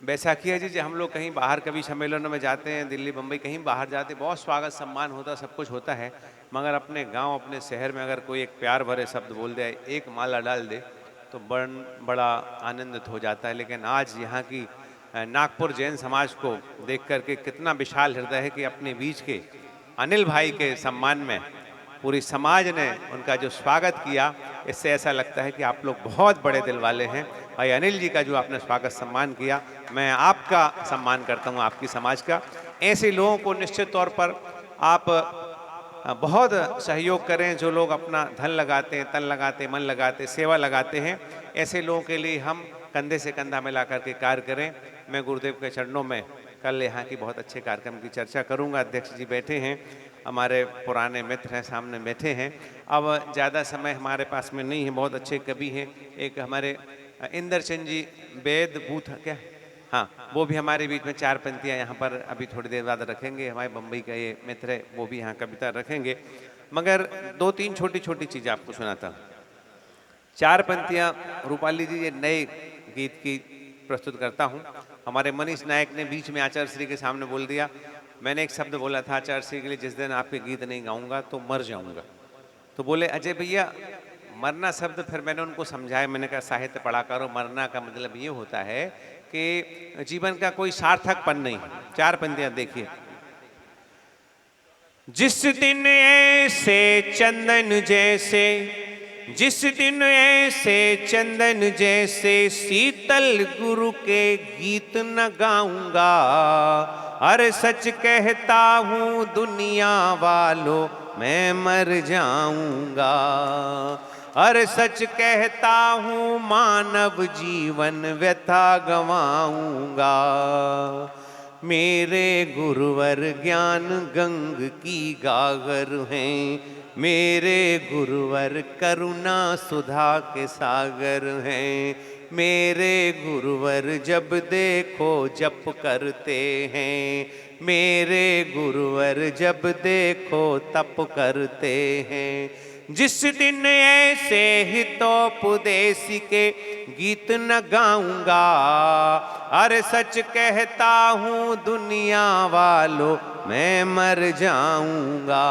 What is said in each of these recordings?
बैसाखी है जी, हम लोग कहीं बाहर कभी सम्मेलनों में जाते हैं, दिल्ली बम्बई कहीं बाहर जाते, बहुत स्वागत सम्मान होता, सब कुछ होता है। मगर अपने गांव अपने शहर में अगर कोई एक प्यार भरे शब्द बोल दे, एक माला डाल दे, तो बड़ा आनंदित हो जाता है। लेकिन आज यहाँ की नागपुर जैन समाज को देख करके कितना विशाल हृदय है कि अपने बीच के अनिल भाई के सम्मान में पूरी समाज ने उनका जो स्वागत किया, इससे ऐसा लगता है कि आप लोग बहुत बड़े दिल वाले हैं। भाई अनिल जी का जो आपने स्वागत सम्मान किया, मैं आपका सम्मान करता हूं, आपकी समाज का। ऐसे लोगों को निश्चित तौर पर आप बहुत सहयोग करें, जो लोग अपना धन लगाते हैं, तन लगाते हैं, मन लगाते, सेवा लगाते हैं। ऐसे लोगों के लिए हम कंधे से कंधा मिला करके कार्य करें। मैं गुरुदेव के चरणों में कल यहाँ की बहुत अच्छे कार्यक्रम की चर्चा करूँगा। अध्यक्ष जी बैठे हैं, हमारे पुराने मित्र हैं, सामने बैठे हैं। अब ज़्यादा समय हमारे पास में नहीं है, बहुत अच्छे कवि हैं। एक हमारे इंद्रचंद जी वेद बूथ क्या, हाँ, वो भी हमारे बीच में चार पंक्तियाँ यहाँ पर अभी थोड़ी देर बाद रखेंगे। हमारे बम्बई का ये मित्र है, वो भी यहाँ कविता रखेंगे। मगर दो तीन छोटी छोटी चीज़ें आपको सुनाता हूँ। चार पंक्तियाँ रूपाली जी ये नए गीत की प्रस्तुत करता हूँ। हमारे मनीष नायक ने बीच में आचार्य श्री के सामने बोल दिया। मैंने एक शब्द बोला था आचार्य श्री के लिए, जिस दिन आपके गीत नहीं गाऊंगा तो मर जाऊंगा। तो बोले अजय भैया मरना शब्द, फिर मैंने उनको समझाया। मैंने कहा साहित्य पढ़ा करो, मरना का मतलब ये होता है कि जीवन का कोई सार्थकपन नहीं। चार पंक्तियां देखिए। जिस दिन ऐसे चंदन जैसे, जिस दिन ऐसे चंदन जैसे शीतल गुरु के गीत न गाऊंगा, अरे सच कहता हूँ दुनिया वालों मैं मर जाऊंगा। अरे सच कहता हूँ मानव जीवन व्यथा गवाऊंगा। मेरे गुरुवर ज्ञान गंग की गागर हैं, मेरे गुरुवर करुणा सुधा के सागर हैं। मेरे गुरुवर जब देखो जप करते हैं, मेरे गुरुवर जब देखो तप करते हैं। जिस दिन ऐसे हितोपदेश के गीत न गाऊंगा, अरे सच कहता हूँ दुनिया वालों मैं मर जाऊंगा।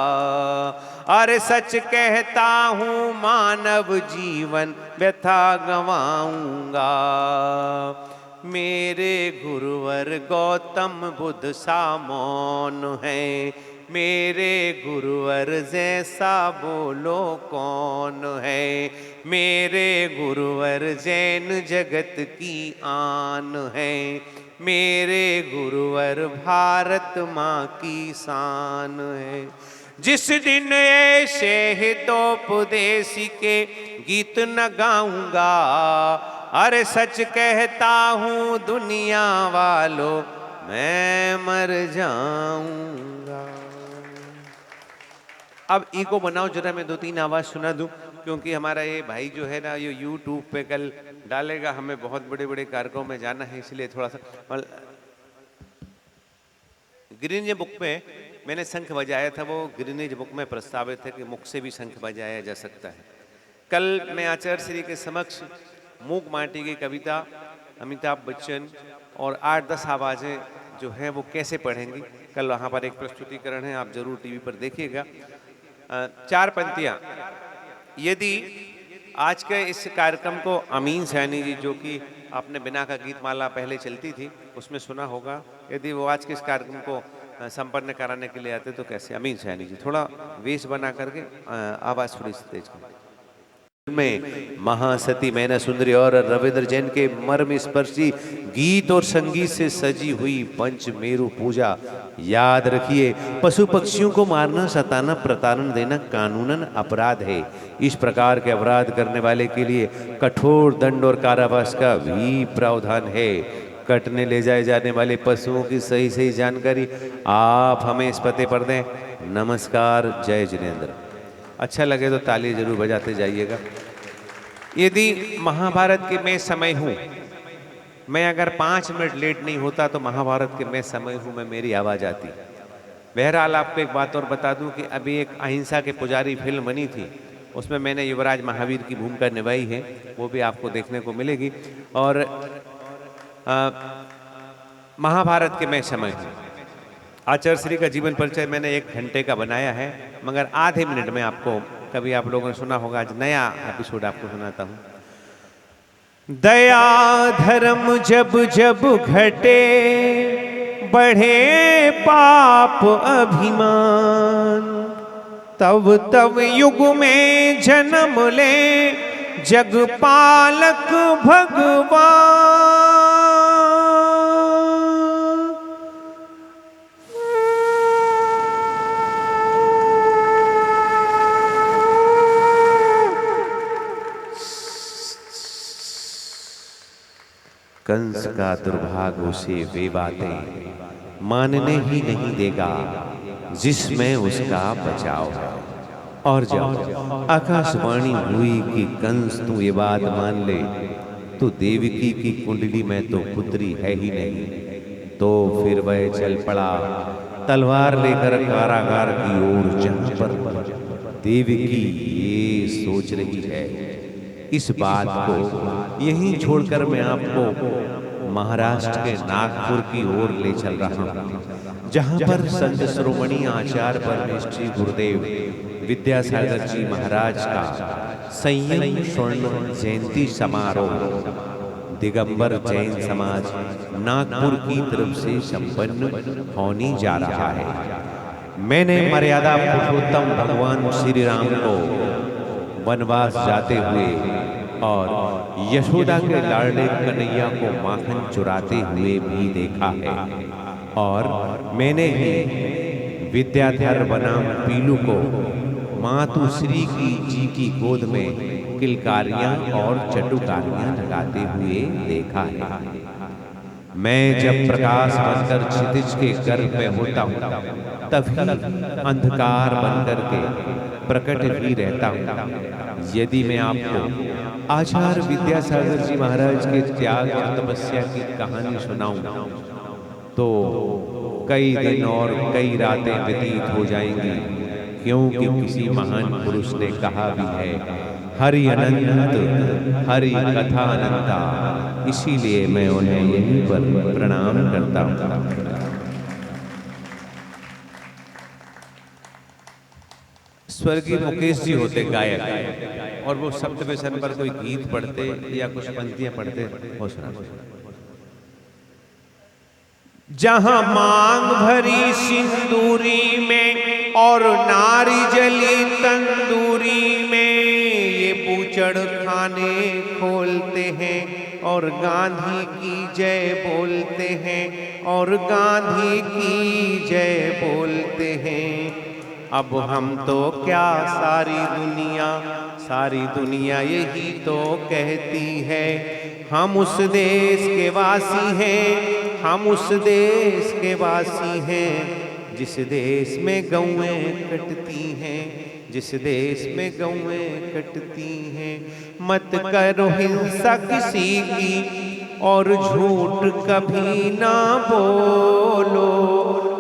अरे सच कहता हूँ मानव जीवन व्यथा गवाऊंगा। मेरे गुरुवर गौतम बुद्ध सा मौन है, मेरे गुरुवर जैसा बोलो कौन है। मेरे गुरुवर जैन जगत की आन है, मेरे गुरुवर भारत माँ की शान है। जिस दिन ऐसे हितोपदेश के गीत न गाऊंगा, अरे सच कहता हूँ दुनिया वालों मैं मर जाऊंगा। अब ईको बनाओ जरा, मैं दो तीन आवाज सुना दूं, क्योंकि हमारा ये भाई जो है ना, ये यूट्यूब पे कल डालेगा। हमें बहुत बड़े बड़े कार्यक्रमों में जाना है, इसलिए थोड़ा सा ग्रीनेज बुक में मैंने शंख बजाया था, वो ग्रीनेज बुक में प्रस्तावित है कि मुख से भी शंख बजाया जा सकता है। कल मैं आचार्य श्री के समक्ष मूक माटी की कविता, अमिताभ बच्चन और 8-10 आवाज़ें जो हैं वो कैसे पढ़ेंगी, कल वहाँ पर एक प्रस्तुतिकरण है, आप जरूर टीवी पर देखिएगा। चार पंक्तियाँ। यदि आज के इस कार्यक्रम को अमीन सैनी जी, जो कि आपने बिना का गीतमाला पहले चलती थी उसमें सुना होगा, यदि वो आज के इस कार्यक्रम को संपन्न कराने के लिए आते तो कैसे? अमीन सैनी जी थोड़ा वेश बना करके आवाज़ थोड़ी तेज करें। में महासती मैना सुंदरी और रविंद्र जैन के मर्म स्पर्शी गीत और संगीत से सजी हुई पंच मेरु पूजा। याद रखिए, पशु पक्षियों को मारना, सताना, प्रताड़ना देना कानूनन अपराध है। इस प्रकार के अपराध करने वाले के लिए कठोर दंड और कारावास का भी प्रावधान है। कटने ले जाए जाने वाले पशुओं की सही सही जानकारी आप हमें इस पते पर दें। नमस्कार, जय जिनेन्द्र। अच्छा लगे तो ताली जरूर बजाते जाइएगा। यदि महाभारत के मैं समय हूँ, मैं अगर 5 मिनट लेट नहीं होता तो महाभारत के मैं समय हूँ में मेरी आवाज़ आती। बहरहाल आपको एक बात और बता दूं कि अभी एक अहिंसा के पुजारी फिल्म बनी थी, उसमें मैंने युवराज महावीर की भूमिका निभाई है, वो भी आपको देखने को मिलेगी। और महाभारत के मैं समय हूँ। आचार्य श्री का जीवन परिचय मैंने 1 घंटे का बनाया है, मगर आधे मिनट में आपको, कभी आप लोगों ने सुना होगा, आज नया एपिसोड आपको सुनाता हूँ। दया धर्म जब जब घटे, बढ़े पाप अभिमान, तब तब युग में जन्म ले जगपालक भगवान। कंस का दुर्भाग्य उसे वे बातें मानने ही नहीं देगा जिसमें उसका बचाव है। और जब आकाशवाणी हुई कि कंस तू ये बात मान ले, तो देवकी की कुंडली में तो पुत्री है ही नहीं, तो फिर वह चल पड़ा तलवार लेकर कारागार की ओर, जहां पर देवकी ये सोच रही है। इस बात को यहीं छोड़कर मैं आपको महाराष्ट्र के नागपुर की ओर ले चल रहा हूँ, जहाँ पर संत शिरोमणि आचार्य परमेश्वरी गुरुदेव विद्यासागर जी महाराज का संयम स्वर्ण जयंती समारोह दिगंबर जैन समाज नागपुर की तरफ से संपन्न होने जा रहा है। मैंने मर्यादा पुरुषोत्तम भगवान श्री राम को वनवास जाते हुए और यशोदा के लाडले कन्हैया को माखन चुराते हुए भी देखा है, और मैंने ही विद्याधर बनाम पीलू को मातुश्री की जी की गोद में किलकारियां और चटुकारियां लगाते हुए देखा है। मैं जब प्रकाश बनकर क्षितिज के गर्भ में होता हूँ, तभी अंधकार बनकर के प्रकट ही रहता हूँ। यदि मैं आपको आचार्य विद्यासागर जी महाराज के त्याग और तपस्या की कहानी सुनाऊं, तो कई दिन और कई रातें व्यतीत हो जाएंगी, क्योंकि किसी महान पुरुष ने कहा भी है, हरि अनंत हरि कथा अनंता। इसीलिए मैं उन्हें यहीं पर प्रणाम करता हूँ। स्वर्गीय मुकेश जी होते गायक, और वो शब्द व्यसन पर कोई गीत पढ़ते या कुछ पंक्तियां पढ़ते हो सुना। जहां मांग भरी सिंदूरी में और नारी जली तंदूरी में, ये बूचड़ खाने खोलते हैं और गांधी की जय बोलते हैं, और गांधी की जय बोलते हैं। अब हम तो क्या, सारी दुनिया यही तो कहती है, हम उस देश के वासी हैं, हम उस देश के वासी हैं, जिस देश में गौएं कटती हैं, जिस देश में गौएं कटती हैं। मत करो हिंसा किसी की और झूठ कभी ना बोलो,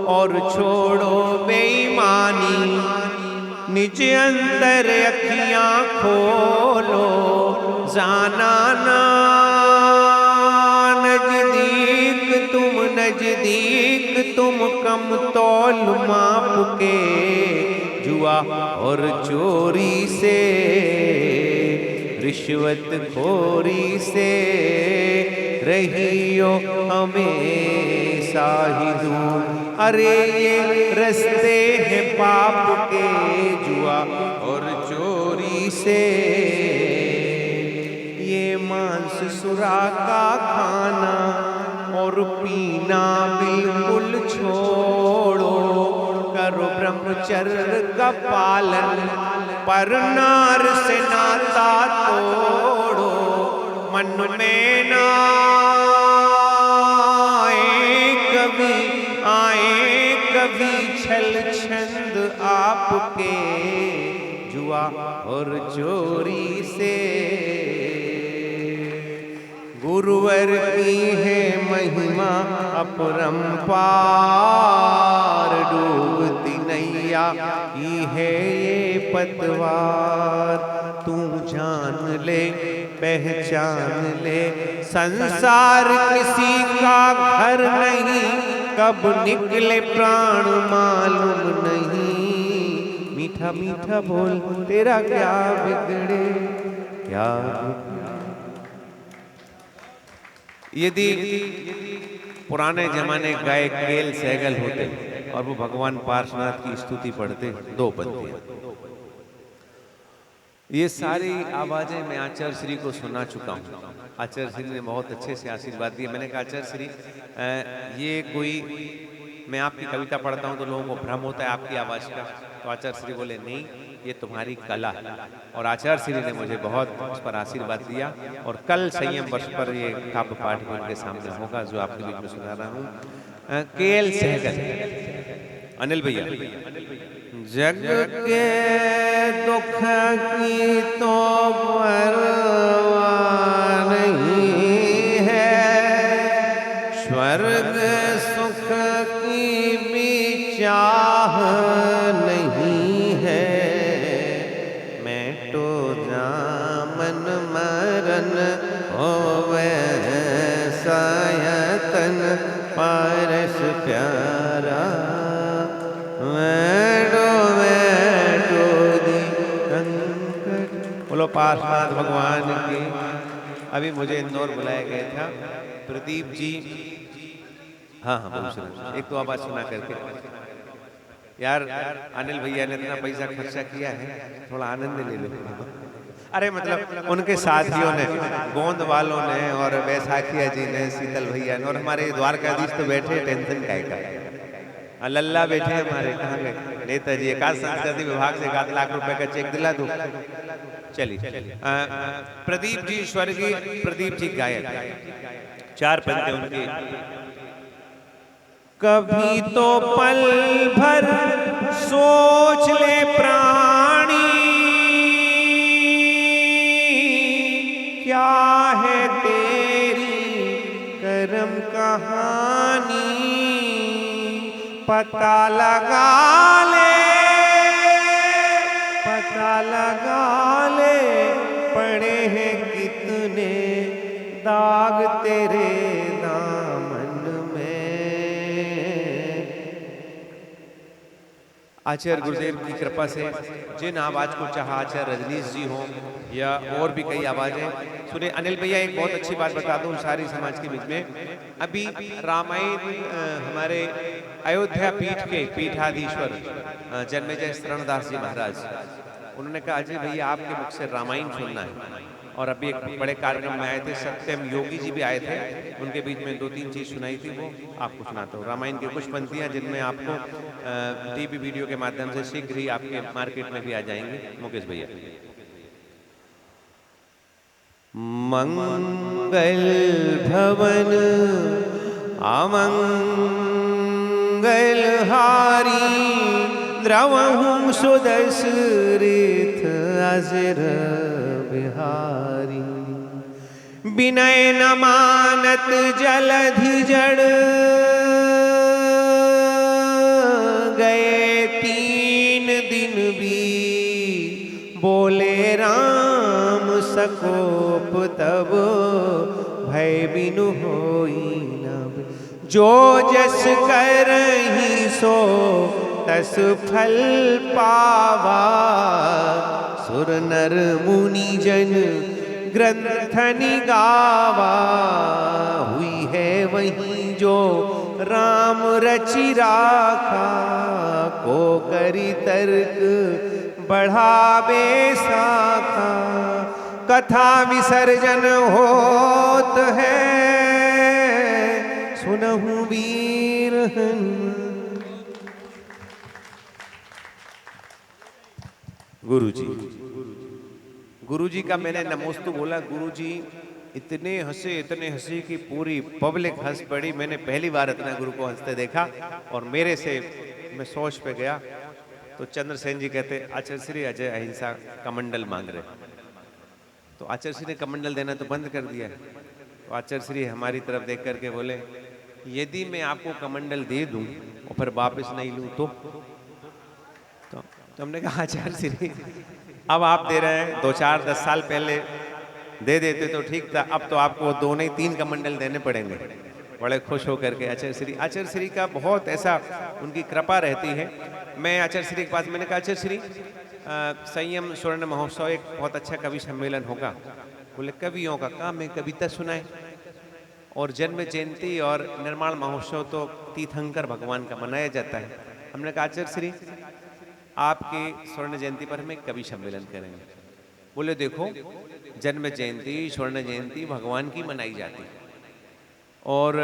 और छोड़ो बेईमानी, निज अंतर अखियां खोलो। जाना ना नजदीक तुम कम तौल माप के, जुआ और चोरी से, रिश्वत खोरी से रहियो हमेशा ही दूर। अरे ये रस्ते हैं पाप के, जुआ और चोरी से। ये मांस सुरा का खाना और पीना बिल्कुल छोड़ो, करो ब्रह्मचर्य का पालन, पर नार से नाता तोड़ो। मन में ना आए कभी छल छंद आपके, जुआ और चोरी से। गुरुवर की है महिमा अपरंपार, डूबती नैया की है ये पतवार। तू जान ले पहचान ले, संसार किसी का घर नहीं कब निकले प्राण मालूम नहीं, मीठा मीठा बोल तेरा क्या बिगड़े क्या बिगड़े। यदि पुराने जमाने गायक केएल सहगल होते और वो भगवान पार्श्वनाथ की स्तुति पढ़ते, दो पंक्तियां। ये सारी आवाजें मैं आचार्य श्री को सुना चुका हूँ। आचार्य श्री ने बहुत अच्छे से आशीर्वाद दिए। मैंने कहा आचार्य श्री ये कोई, मैं आपकी कविता पढ़ता हूँ तो लोगों को भ्रम होता है आपकी आवाज का, तो आचार्य श्री बोले नहीं, ये तुम्हारी कला है। और आचार्य श्री ने मुझे बहुत उस पर आशीर्वाद दिया। और कल संयम वर्ष पर ये काव्य पाठ भी उनके सामने होगा जो आपके बीच में सुना रहा हूँ। केएल सहगल, अनिल भैया। जग के दुख की तो परवाह नहीं है, स्वर्ग सुख की भी चाह नहीं है, मैं तो जामन मरन होवे सायतन पारस प्यारा, बोलो पार्श्वनाथ भगवान की। अभी मुझे इंदौर बुलाया गया था, प्रदीप जी। हाँ हाँ बोल सुना, एक तो आवाज सुना करके। यार अनिल भैया ने इतना पैसा खर्चा किया है, थोड़ा आनंद ले लो। अरे मतलब उनके साथियों ने, गोंद वालों ने और बैसाखिया जी ने, शीतल भैया ने, और हमारे द्वारकाधीश तो बैठे टेंशन का लल्ला बैठे हमारे, कहाँ गए नेताजी। एकाध संस्कृति विभाग से 1 लाख रुपए का चेक दिला दूं। चलिए प्रदीप जी, स्वर्गीय प्रदीप जी गायक, 4 पंक्ति उनकी। कभी तो पल भर सोच ले प्राणी, क्या है तेरी कर्म कहानी, पता लगा ले, पता लगा ले, पड़े हैं कितने दाग तेरे दामन में। आचार्य गुरुदेव की कृपा से जिन आवाज को चाहा, आचार्य रजनीश जी हों या और भी कई आवाजें सुने। अनिल भैया एक बहुत अच्छी बात बता दूं सारी समाज के बीच में, अभी रामायण हमारे अयोध्या पीठ के पीठाधीश्वर जन्मेजय शरणदास जी महाराज, उन्होंने कहा अजय भैया आपके मुख से रामायण सुनना है। और अभी एक बड़े कार्यक्रम में आए थे, सत्यम योगी जी भी आए थे, उनके बीच में 2-3 चीज सुनाई थी, वो आपको सुनाता हूँ। रामायण की कुछ पंक्तियां जिनमें आपको टीवी वीडियो के माध्यम से शीघ्र ही आपके मार्केट में भी आ जाएंगे। मुकेश भैया। मंगल भवन अमंगल हारी, द्रवहुं सुदशरथ अजर बिहारी, विनय न मानत जलधि जड़, गए 3 दिन भी बोले राम सकोप, तब भय बिनु होई न, जो जस करहि सो तस फल पावा, सुर नर मुनि जन ग्रंथनि गावा, हुई है वही जो राम रचि राखा, को करी तर्क बढ़ावे शाखा, कथा विसर्जन होत है, सुनहु वीर गुरुजी का मैंने नमोस्तु बोला। गुरुजी इतने हंसे कि पूरी पब्लिक हंस पड़ी। मैंने पहली बार इतना गुरु को हंसते देखा। और मेरे से मैं सोच पे गया तो चंद्रसेन जी कहते आचार्य श्री अजय अहिंसा कमंडल मांग रहे। तो आचार्य श्री ने कमंडल देना तो बंद कर दिया। तो आचार्य श्री हमारी तरफ देख करके बोले यदि मैं आपको कमंडल दे दूं और फिर वापस नहीं लूं तो हमने कहा आचार्य श्री अब आप दे रहे हैं, 2-4-10 साल पहले दे देते तो ठीक था, अब तो आपको 2 नहीं 3 कमंडल देने पड़ेंगे। बड़े खुश होकर के आचार्य श्री का बहुत ऐसा उनकी कृपा रहती है। मैं आचार्य श्री के पास मैंने कहा आचार्य श्री संयम स्वर्ण महोत्सव एक बहुत अच्छा कवि सम्मेलन होगा। बोले कवियों का काम है कविता सुनाए, और जन्म जयंती और निर्माण महोत्सव तो तीर्थंकर भगवान का मनाया जाता है। हमने कहा आचार्य श्री आपकी स्वर्ण जयंती पर हम एक कवि सम्मेलन करेंगे। बोले देखो जन्म जयंती स्वर्ण जयंती भगवान की मनाई जाती है, और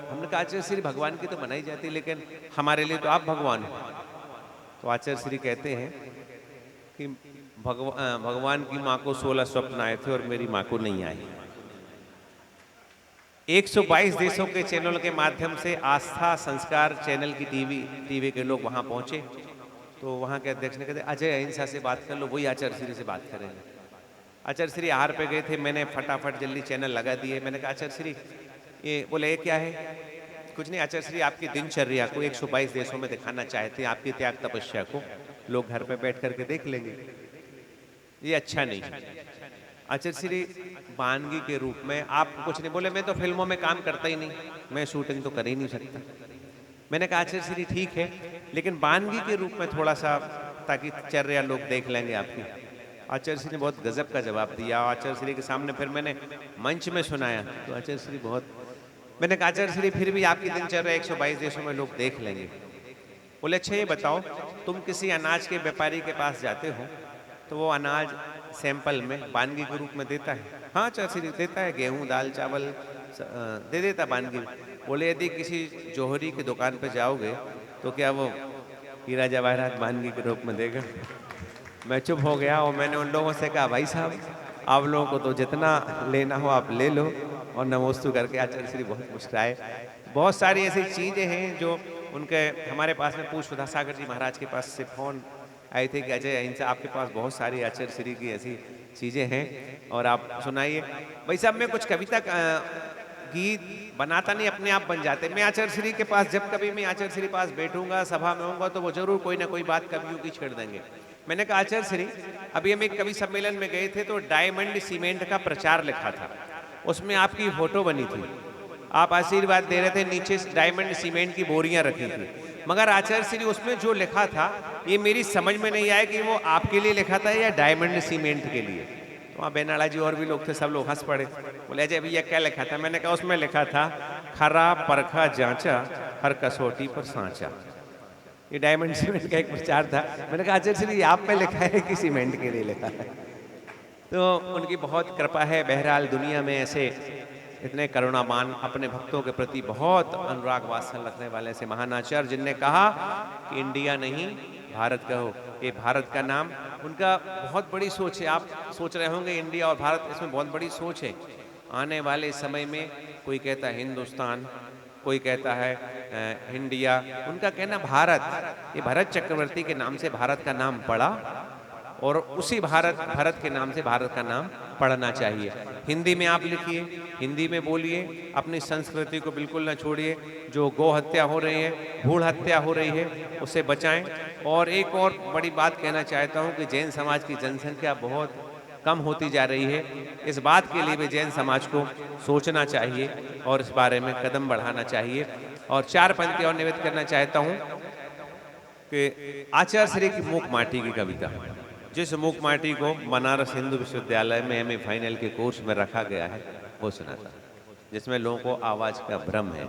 हमने कहा आचार्य श्री भगवान की तो मनाई जाती, लेकिन हमारे लिए तो आप भगवान हो। तो आचार्य श्री कहते हैं कि भगवान की माँ को 16 स्वप्न आए थे और मेरी माँ को नहीं आए। 122 देशों के चैनल के माध्यम से आस्था संस्कार चैनल की टीवी के लोग वहाँ पहुँचे, तो वहाँ के अध्यक्ष ने कहते अजय अहिंसा से बात कर लो, वही आचार्य श्री से बात करेंगे। आचार्य श्री आहार पे गए थे, मैंने फटाफट जल्दी चैनल लगा दिए। मैंने कहा आचार्य श्री ये बोले ये क्या है? कुछ नहीं आचार्य श्री आपकी दिनचर्या को 122 देशों में दिखाना चाहते हैं, आपकी त्याग तपस्या को लोग घर पे बैठ करके देख लेंगे, ये अच्छा नहीं। आचार्य श्री वानगी के रूप में आप कुछ नहीं बोले, मैं तो फिल्मों में काम करता ही नहीं, मैं शूटिंग तो कर ही नहीं सकता। मैंने कहा आचार्य श्री ठीक है, लेकिन वानगी के रूप में थोड़ा सा, ताकि चर्या लोग देख लेंगे आपकी। आचार्य श्री ने बहुत गजब का जवाब दिया। आचार्य श्री के सामने फिर मैंने मंच में सुनाया, तो आचार्य श्री बहुत, मैंने कहा आचार्य श्री फिर भी आपकी दिनचर्या 122 देशों में लोग देख लेंगे। बोले अच्छा ये बताओ, तुम किसी अनाज के व्यापारी के पास जाते हो तो वो अनाज सैंपल में वानगी के रूप में देता है? हाँ आचार्य श्री देता है, गेहूँ दाल चावल दे देता वानगी। बोले यदि किसी जौहरी की दुकान पर जाओगे तो क्या वो हीरा जवाहरात वानगी के रूप में देगा? मैं चुप हो गया और मैंने उन लोगों से कहा भाई साहब आप लोगों को तो जितना लेना हो आप ले लो, और नमोस्तु करके आचार्य श्री बहुत मुस्कुराए। बहुत सारी ऐसी चीज़ें हैं जो उनके, हमारे पास में पूछ सुधा सागर जी महाराज के पास से फ़ोन आए थे कि अजय अहिंसा आपके पास बहुत सारी आचार्य श्री की ऐसी चीज़ें हैं और आप सुनाइए। भाई साहब मैं कुछ कविता गीत बनाता नहीं, अपने आप बन जाते। मैं आचार्य श्री के पास जब कभी मैं आचार्य श्री पास बैठूंगा सभा में होऊंगा तो वो जरूर कोई ना कोई बात कवियों की छेड़ देंगे। मैंने कहा आचार्य श्री अभी हम एक कवि सम्मेलन में गए थे तो डायमंड सीमेंट का प्रचार लिखा था, उसमें आपकी फोटो बनी थी, आप आशीर्वाद दे रहे थे, नीचे डायमंड सीमेंट की बोरियां रखी थी, मगर आचार्य श्री उसमें जो लिखा था ये मेरी समझ में नहीं आया कि वो आपके लिए लिखा था या डायमंड सीमेंट के लिए। तो वहाँ बेनाड़ा जी और भी लोग थे, सब लोग हंस पड़े। बोले अजय भैया क्या लिखा था? मैंने कहा उसमें लिखा था खरा परखा जांचा हर कसौटी पर सांचा। ये डायमंड सीमेंट का एक प्रचार था। मैंने कहा आचार्य श्री आप पे लिखा है कि सीमेंट के लिए लिखा है? तो उनकी बहुत कृपा है। बहरहाल दुनिया में ऐसे इतने करुणावान, अपने भक्तों के प्रति बहुत अनुराग वात्सल्य रखने वाले ऐसे महान आचार्य, जिनने कहा कि इंडिया नहीं भारत कहो, ये भारत का नाम, उनका बहुत बड़ी सोच है। आप सोच रहे होंगे इंडिया और भारत, इसमें बहुत बड़ी सोच है। आने वाले समय में कोई कहता है हिंदुस्तान, कोई कहता है इंडिया, उनका कहना भारत। ये भरत चक्रवर्ती के नाम से भारत का नाम पड़ा और उसी भारत के नाम से भारत का नाम पढ़ना चाहिए। हिंदी में आप लिखिए, हिंदी में बोलिए, अपनी संस्कृति को बिल्कुल ना छोड़िए। जो गौ हत्या हो रही है, भूड़ हत्या हो रही है, उसे बचाएं। और एक और बड़ी बात कहना चाहता हूं कि जैन समाज की जनसंख्या बहुत कम होती जा रही है। इस बात के लिए भी जैन समाज को सोचना चाहिए और इस बारे में कदम बढ़ाना चाहिए। और 4 पंक्ति और निवेदन करना चाहता हूँ कि आचार्य श्री की मूक माटी की कविता, जिस मूक माटी को बनारस हिंदू विश्वविद्यालय में एमए फाइनल के कोर्स में रखा गया है, वो सुनाता, जिसमें लोगों को आवाज का भ्रम है।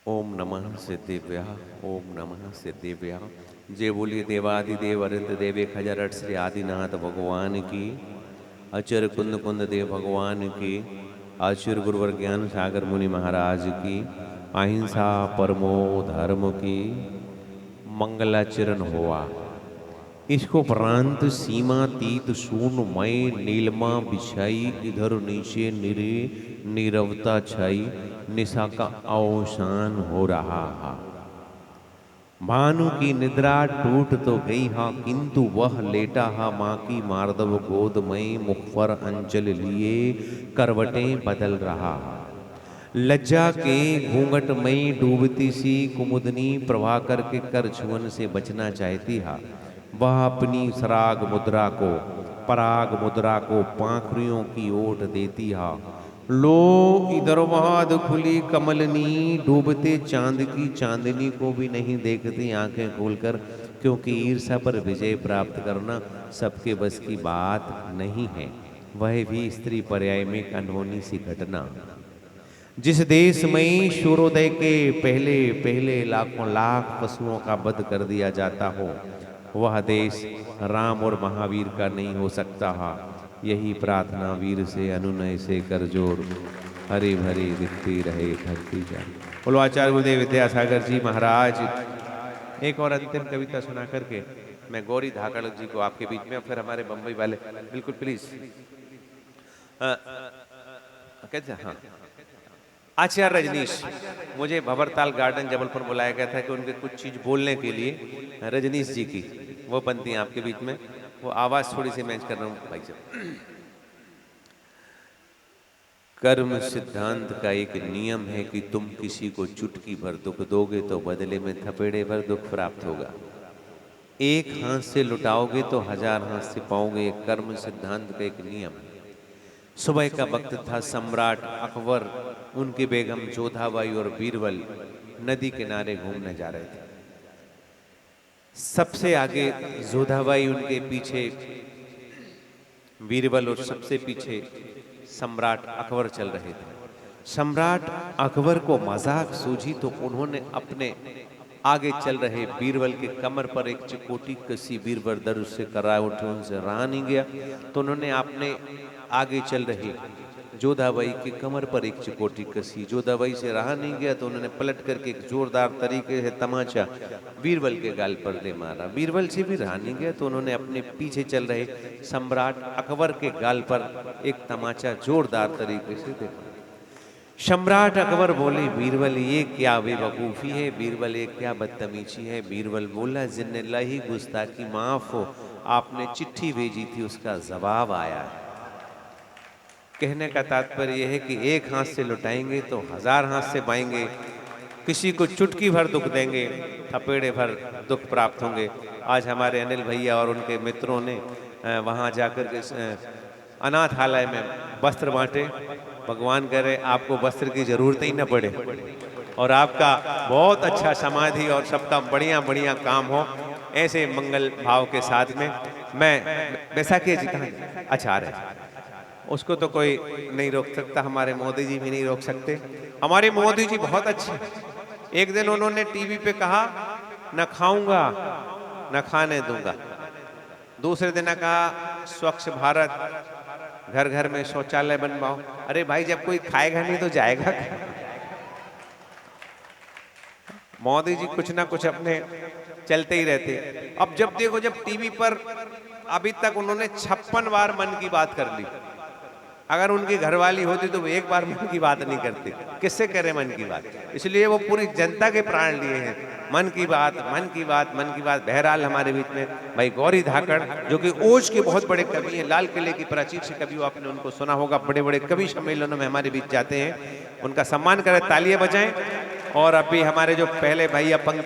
ओम नमः सिद्धिव्या, ओम नमः सिद्धिव्या। जय बोलिए देवादिदेव अरिंद देवे खजरट श्री आदिनाथ भगवान की, अचर कुंद कुंद देव भगवान की, आचुर गुरुवर ज्ञान सागर मुनि महाराज की, अहिंसा परमो धर्म की, मंगलाचरण हुआ। इसको प्रांत सीमा तीत शून्य मय नीलमा बिछाई, इधर नीचे निरे नीरवता छाई, निशा का अवसान हो रहा है। भानु की निद्रा टूट तो गई हा, किंतु वह लेटा हा माँ की मार्दव गोद में, मुख पर अंचल लिए करवटें बदल रहा। लज्जा के घूंघट में डूबती सी कुमुदनी प्रभाकर के कर छुअन से बचना चाहती हा। वह अपनी सराग मुद्रा को, पराग मुद्रा को पाखरियों की ओट देती हा। लो इधर वहाद खुली कमलनी, डूबते चांद की चांदनी को भी नहीं देखती आंखें खोलकर, क्योंकि ईर्ष्या पर विजय प्राप्त करना सबके बस की बात नहीं है। वह भी स्त्री पर्याय में एक अनहोनी सी घटना। जिस देश में सूर्योदय के पहले पहले लाखों लाख पशुओं का वध कर दिया जाता हो, वह देश राम और महावीर का नहीं हो सकता है। यही प्रार्थना वीर से अनुनय से कर जोर, हरी भरी दिखती रहे धरती जान। बोलो आचार्य गुरुदेव विद्यासागर जी महाराज। एक और अंतिम कविता सुना करके मैं गौरी धाकड़ जी को आपके बीच में, फिर हमारे बम्बई वाले बिल्कुल प्लीज कैसे। हाँ, आचार्य रजनीश, मुझे भंवरताल गार्डन जबलपुर बुलाया गया था कि उनके कुछ चीज बोलने के लिए, रजनीश जी की वो बनती हैं आपके बीच में। वो आवाज थोड़ी सी मैच कर रहा हूँ भाई साहब। कर्म सिद्धांत का एक नियम है कि तुम किसी को चुटकी भर दुख दोगे तो बदले में थपेड़े भर दुख प्राप्त होगा। एक हाथ से लुटाओगे तो 1000 हाथ से पाओगे। ये कर्म सिद्धांत का एक नियम है। सुबह का वक्त था, सम्राट अकबर, उनकी बेगम जोधाबाई और बीरबल नदी किनारे घूमने जा रहे थे। सबसे आगे जोधाबाई, उनके पीछे बीरबल और सबसे पीछे सम्राट अकबर चल रहे थे। सम्राट अकबर को मजाक सूझी तो उन्होंने अपने आगे चल रहे बीरबल के कमर पर एक चिकोटी कसी। बीरबल दर्द से कराए उठे, उनसे रहा नहीं गया, तो उन्होंने अपने आगे चल रहे जोधाबाई की कमर पर एक चिकोटी कसी। जोधाबाई से रहा नहीं गया तो उन्होंने पलट करके एक जोरदार तरीके से तमाचा बीरबल के गाल पर दे मारा। बीरबल से भी रहा नहीं गया तो उन्होंने अपने पीछे चल रहे सम्राट अकबर के गाल पर एक तमाचा जोरदार तरीके से दे। सम्राट अकबर बोले, बीरबल ये क्या बेवकूफ़ी है, बीरबल ये क्या बदतमीजी है। बीरबल बोला, जिन्नल्लाही गुस्ताखी माफ हो, आपने चिट्ठी भेजी थी उसका जवाब आया है। कहने का तात्पर्य यह है कि एक हाथ से लुटाएंगे तो 1000 हाथ से पाएंगे। किसी को चुटकी भर दुख देंगे, थपेड़े भर दुख प्राप्त होंगे। आज हमारे अनिल भैया और उनके मित्रों ने वहाँ जाकर के अनाथालय में वस्त्र बांटे। भगवान करे आपको वस्त्र की जरूरत ही न पड़े और आपका बहुत अच्छा समाधि और सबका बढ़िया बढ़िया काम हो, ऐसे मंगल भाव के साथ में। मैं बैसाखी जी कहाँ, अच्छा आ रहे, उसको तो कोई नहीं रोक सकता, हमारे मोदी जी भी नहीं रोक सकते। हमारे मोदी जी बहुत अच्छे। एक दिन उन्होंने टीवी पे कहा, न खाऊंगा न खाने दूंगा। दूसरे दिन कहा, स्वच्छ भारत, घर घर में शौचालय बनवाओ। अरे भाई, जब कोई खाएगा नहीं तो जाएगा क्या? मोदी जी कुछ ना कुछ अपने चलते ही रहते। अब जब देखो, जब टीवी पर अभी तक उन्होंने 56 बार मन की बात कर ली। अगर उनकी घरवाली होती तो वो एक बार मन की बात नहीं करती, किससे करे मन की बात। इसलिए वो पूरी जनता के प्राण लिए हैं, मन की बात, मन की बात, मन की बात। बहरहाल हमारे बीच में भाई गौरी धाकड़, जो कि ओज के बहुत बड़े कवि हैं, लाल किले की प्राचीर से कवि, आपने उनको सुना होगा, बड़े बड़े कवि सम्मेलनों में हमारे बीच जाते हैं। उनका सम्मान करें, तालियां बजाएं। और अभी हमारे जो पहले भैया पंक्ति